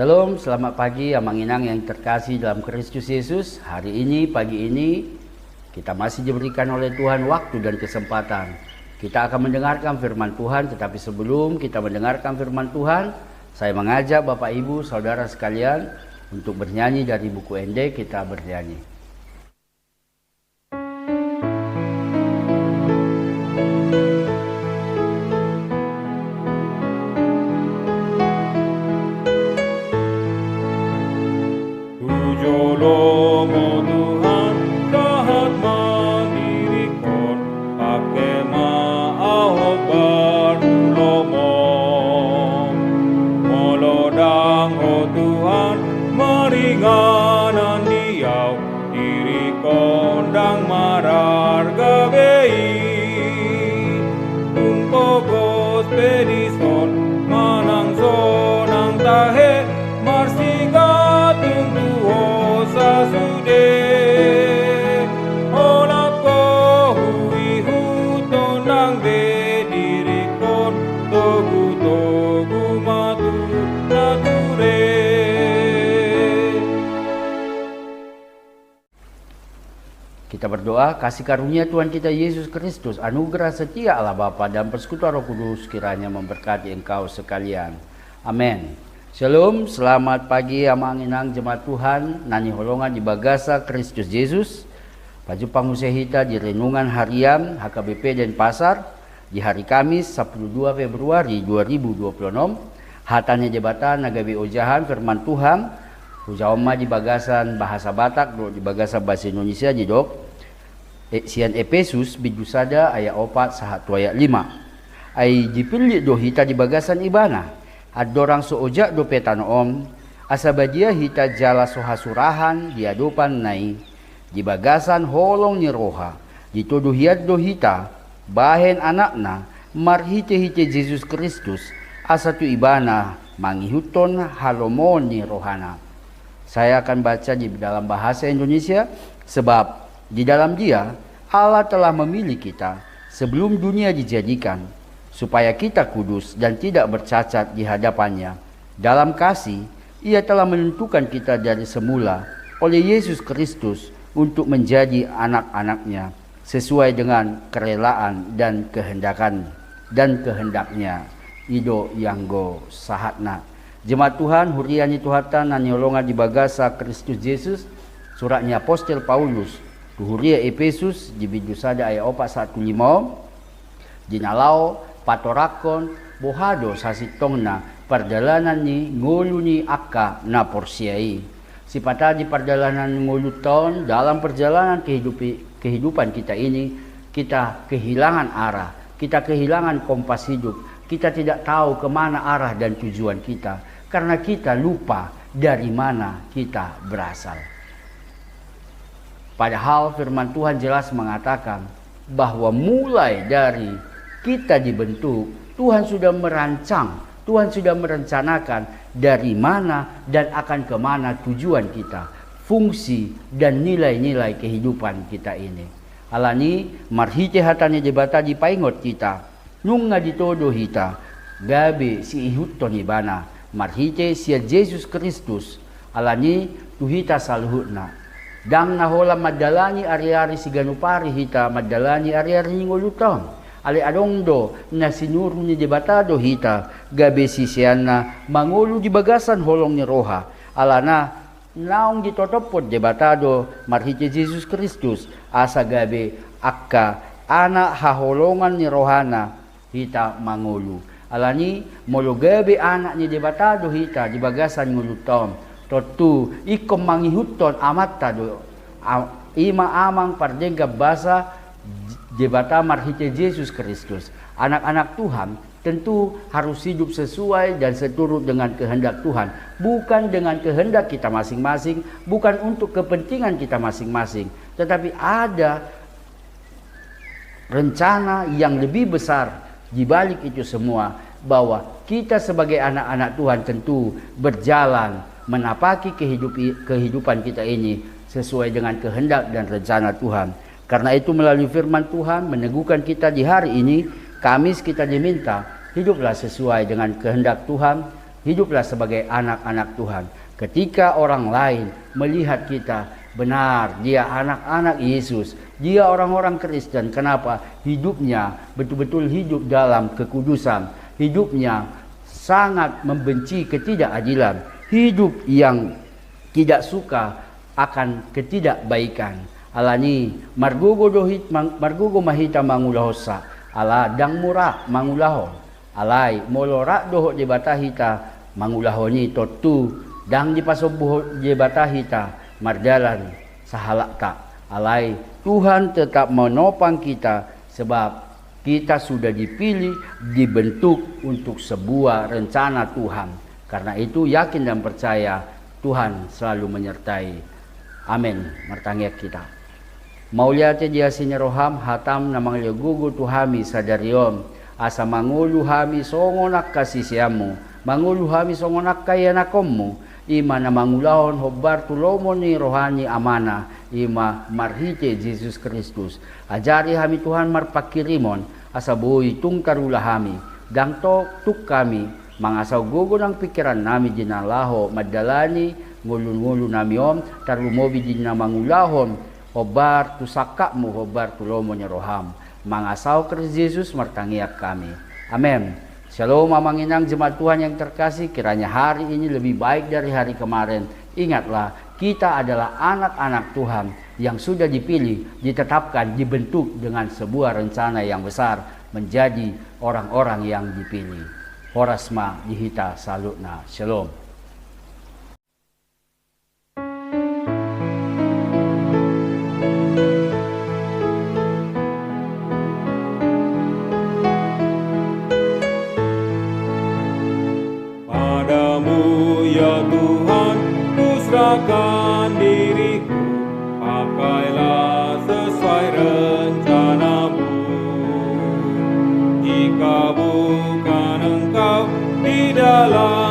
Shalom, selamat pagi Amang Inang yang terkasih dalam Kristus Yesus. Hari ini, pagi ini, kita masih diberikan oleh Tuhan waktu dan kesempatan. Kita akan mendengarkan firman Tuhan, tetapi sebelum kita mendengarkan firman Tuhan, saya mengajak Bapak Ibu, Saudara sekalian untuk bernyanyi dari buku Ende. Kita bernyanyi. Kita berdoa, kasih karunia Tuhan kita Yesus Kristus, anugerah setia Allah Bapa dan persekutuan Roh Kudus kiranya memberkati engkau sekalian. Amin. Shalom, selamat pagi Amang Inang jemaat Tuhan, nani holongan di bagasa Kristus Yesus. Pajupang Musehita di renungan harian HKBP Denpasar di hari Kamis 12 Februari 2026. Hatanya jabatan nagabi ojahan firman Tuhan. Hujawama di bagasan bahasa Batak, di bagasan bahasa Indonesia di dok. Sian Efesus bidusada ayat 4 1 ayat 5. Ai dipilih do hita di bagasan ibana. Adorang soojak do petano om. Asabadia hita jala sohasurahan di adopan nai. Di bagasan holong ni roha. Dituduh hiat do hita. Bahen anakna. Marhite-hite Yesus Kristus. Asatu ibana. Mangihuton halomon ni rohana. Saya akan baca di dalam bahasa Indonesia. Sebab di dalam Dia, Allah telah memilih kita sebelum dunia dijadikan, supaya kita kudus dan tidak bercacat di hadapannya. Dalam kasih, Ia telah menentukan kita dari semula oleh Yesus Kristus untuk menjadi anak-anaknya, sesuai dengan kerelaan dan kehendaknya. Ido Yanggo Sahatna. Jemaat Tuhan, huriani Tuhatan nanyolongan di bagasa Kristus Yesus, suratnya Apostel Paulus, Huria Efesus di bidusada ayat 4 1 5. Dinalau patorakon bohado sasitongna perjalanan ni ngulu ni akka na porsiai. Sipata di perjalanan ngulu ton dalam perjalanan kehidupan kita ini, kita kehilangan arah, kita kehilangan kompas hidup, kita tidak tahu kemana arah dan tujuan kita, karena kita lupa dari mana kita berasal. Padahal firman Tuhan jelas mengatakan bahwa mulai dari kita dibentuk, Tuhan sudah merancang, Tuhan sudah merencanakan dari mana dan akan kemana tujuan kita, fungsi dan nilai-nilai kehidupan kita ini. Alani marhite hatanya jebata di paingot kita, nunga ditodo hita, gabe si ihuton ibana, marhite si Yesus Kristus, alani tuhita saluhutna. Dang nahola madalani ari-ari siganupari hita madalani ari-ari nguluton. Ali adongdo na sinuru ni debatado hita gabe sisiana mangulu di bagasan holong ni roha. Alana naong ditotopod debatado marhite Yesus Kristus asa gabe akka anak haholongan ni rohana hita mangulu. Alani molo gabe anak ni debatado hita di bagasan nguluton. Totu ikom mangihuton amata do ima amang pardengga basa debata marhite Yesus Kristus. Anak-anak Tuhan tentu harus hidup sesuai dan seturut dengan kehendak Tuhan, bukan dengan kehendak kita masing-masing, bukan untuk kepentingan kita masing-masing, tetapi ada rencana yang lebih besar di balik itu semua, bahwa kita sebagai anak-anak Tuhan tentu berjalan menapaki kehidupan kita ini sesuai dengan kehendak dan rencana Tuhan. Karena itu melalui firman Tuhan meneguhkan kita di hari ini, Kamis, kita diminta hiduplah sesuai dengan kehendak Tuhan, Hiduplah sebagai anak-anak Tuhan. Ketika orang lain melihat kita, benar dia anak-anak Yesus, dia orang-orang Kristen. Kenapa? Hidupnya betul-betul hidup dalam kekudusan. Hidupnya sangat membenci ketidakadilan. Hidup yang tidak suka akan ketidakbaikan. Alani margugo mahita mangulahosa. Ala dang mura mangulahon. Alai molorak doho di batahita mangulahoni totu dang di pasobuho di batahita mardalan sahalakta. Alai Tuhan tetap menopang kita sebab kita sudah dipilih, dibentuk untuk sebuah rencana Tuhan. Karena itu yakin dan percaya Tuhan selalu menyertai. Amin. Martangyak kita. Mauliate dia sineroham hatam namang legugu tuhami sadariom. Asa mangulu hami songonak kasisiamu. Mangulu hami songonak kayanakommu. Ima na mangulahon hobar tulomo ni rohani amana. Ima marhite Yesus Kristus. Ajari hami Tuhan marpakirimon. Asa buhi tungkarulah hami. Dangto tuk kami. Mangasaw gugo ng pikiran nami dinalaho. Madalani ngulun-ngulun nami om. Tarumobi din na mangulahon. Hobar tu sakakmu, hobar tu lomo nya roham. Mangasaw Kristus Yesus martangiak kami. Amin. Shalom Mamanginang jemaat Tuhan yang terkasih. Kiranya hari ini lebih baik dari hari kemarin. Ingatlah, kita adalah anak-anak Tuhan yang sudah dipilih, ditetapkan, dibentuk dengan sebuah rencana yang besar. Menjadi orang-orang yang dipilih. Horasma dihita salutna. Shalom. Serahkan diriku, pakailah sesuai rencanamu. Jika bukan engkau di dalam